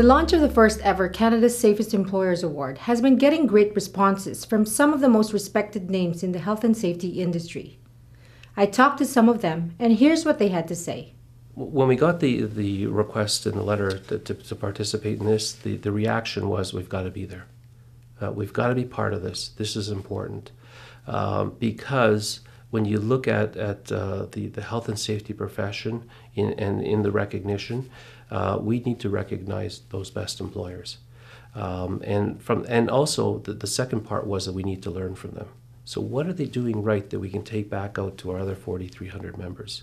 The launch of the first ever Canada's Safest Employers Award has been getting great responses from some of the most respected names in the health and safety industry. I talked to some of them, and here's what they had to say. When we got the request in the letter to participate in this, the reaction was, we've got to be there. We've got to be part of this. This is important. Because when you look at the health and safety profession in the recognition, we need to recognize those best employers. And also the second part was that we need to learn from them. So what are they doing right that we can take back out to our other 4,300 members?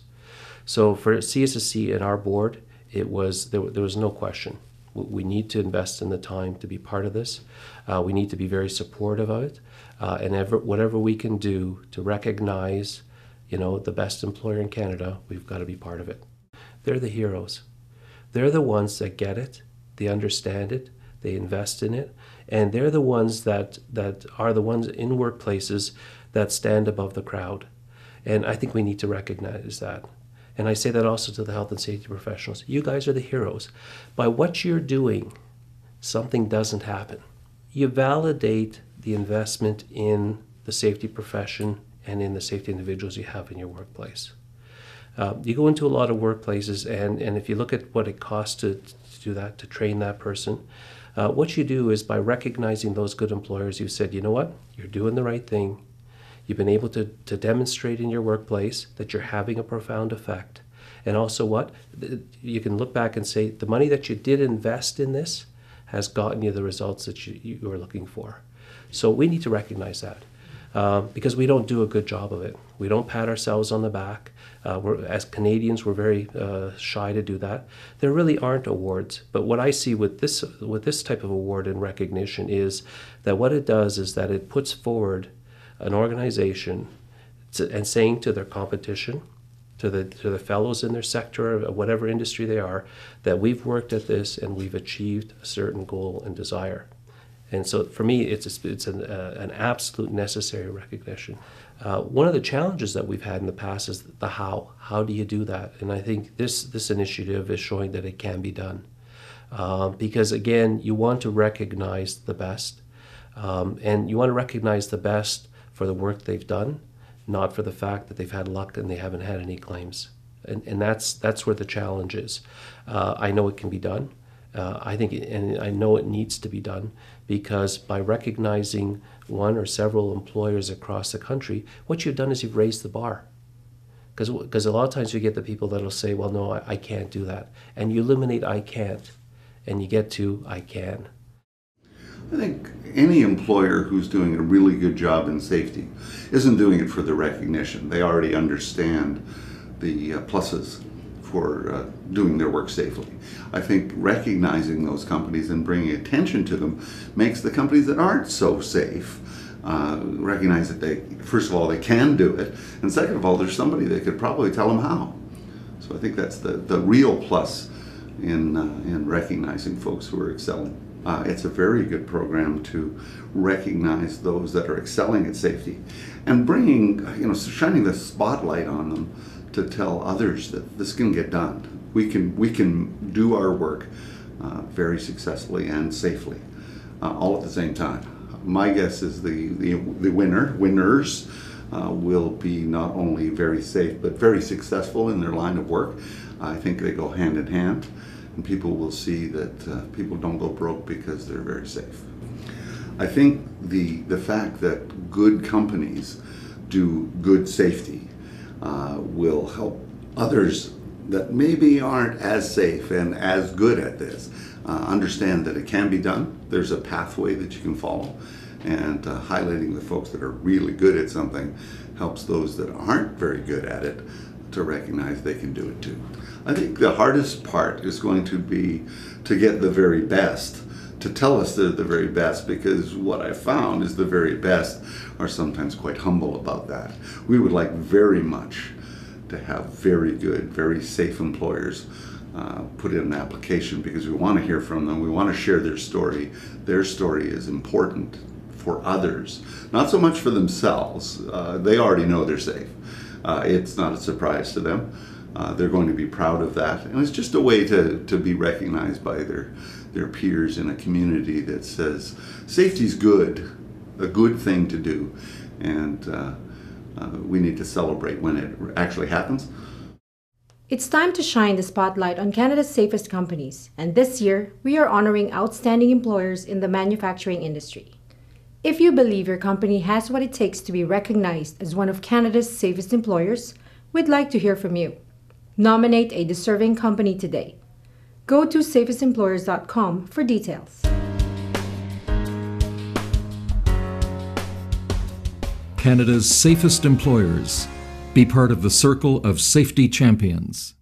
So for CSSC and our board, there was no question. We need to invest in the time to be part of this. We need to be very supportive of it. And whatever we can do to recognize, the best employer in Canada, we've got to be part of it. They're the heroes. They're the ones that get it, they understand it, they invest in it, and they're the ones that are the ones in workplaces that stand above the crowd. And I think we need to recognize that. And I say that also to the health and safety professionals. You guys are the heroes. By what you're doing, something doesn't happen. You validate the investment in the safety profession and in the safety individuals you have in your workplace. You go into a lot of workplaces, and if you look at what it costs to do that, to train that person, what you do is by recognizing those good employers, you said, you know what, you're doing the right thing. You've been able to demonstrate in your workplace that you're having a profound effect. And also what? You can look back and say, the money that you did invest in this has gotten you the results that you were looking for. So we need to recognize that because we don't do a good job of it. We don't pat ourselves on the back. As Canadians, we're very shy to do that. There really aren't awards. But what I see with this type of award and recognition is that what it does is that it puts forward an organization and saying to their competition, to the fellows in their sector, or whatever industry they are, that we've worked at this and we've achieved a certain goal and desire. And so for me, it's an absolute necessary recognition. One of the challenges that we've had in the past is the how. How do you do that? And I think this initiative is showing that it can be done. Because again, you want to recognize the best. And you want to recognize the best for the work they've done, not for the fact that they've had luck and they haven't had any claims. And that's where the challenge is. I know it can be done. And I know it needs to be done, because by recognizing one or several employers across the country, what you've done is you've raised the bar. Because a lot of times you get the people that'll say, well, no, I can't do that. And you eliminate I can't, and you get to I can. I think any employer who's doing a really good job in safety isn't doing it for the recognition. They already understand the pluses for doing their work safely. I think recognizing those companies and bringing attention to them makes the companies that aren't so safe recognize that they, first of all, they can do it, and second of all, there's somebody that could probably tell them how. So I think that's the real plus in recognizing folks who are excelling. It's a very good program to recognize those that are excelling at safety and bringing, shining the spotlight on them to tell others that this can get done. We can do our work very successfully and safely, all at the same time. My guess is the winners will be not only very safe but very successful in their line of work. I think they go hand in hand, and people will see that people don't go broke because they're very safe. I think the fact that good companies do good safety will help others that maybe aren't as safe and as good at this understand that it can be done. There's a pathway that you can follow, and highlighting the folks that are really good at something helps those that aren't very good at it to recognize they can do it too. I think the hardest part is going to be to get the very best to tell us they're the very best, because what I found is the very best are sometimes quite humble about that. We would like very much to have very good, very safe employers put in an application, because we want to hear from them, we want to share their story. Their story is important for others, not so much for themselves. They already know they're safe. It's not a surprise to them. They're going to be proud of that, and it's just a way to be recognized by their peers in a community that says safety's good, a good thing to do, and we need to celebrate when it actually happens. It's time to shine the spotlight on Canada's safest companies, and this year we are honoring outstanding employers in the manufacturing industry. If you believe your company has what it takes to be recognized as one of Canada's safest employers, we'd like to hear from you. Nominate a deserving company today. Go to safestemployers.com for details. Canada's safest employers. Be part of the circle of safety champions.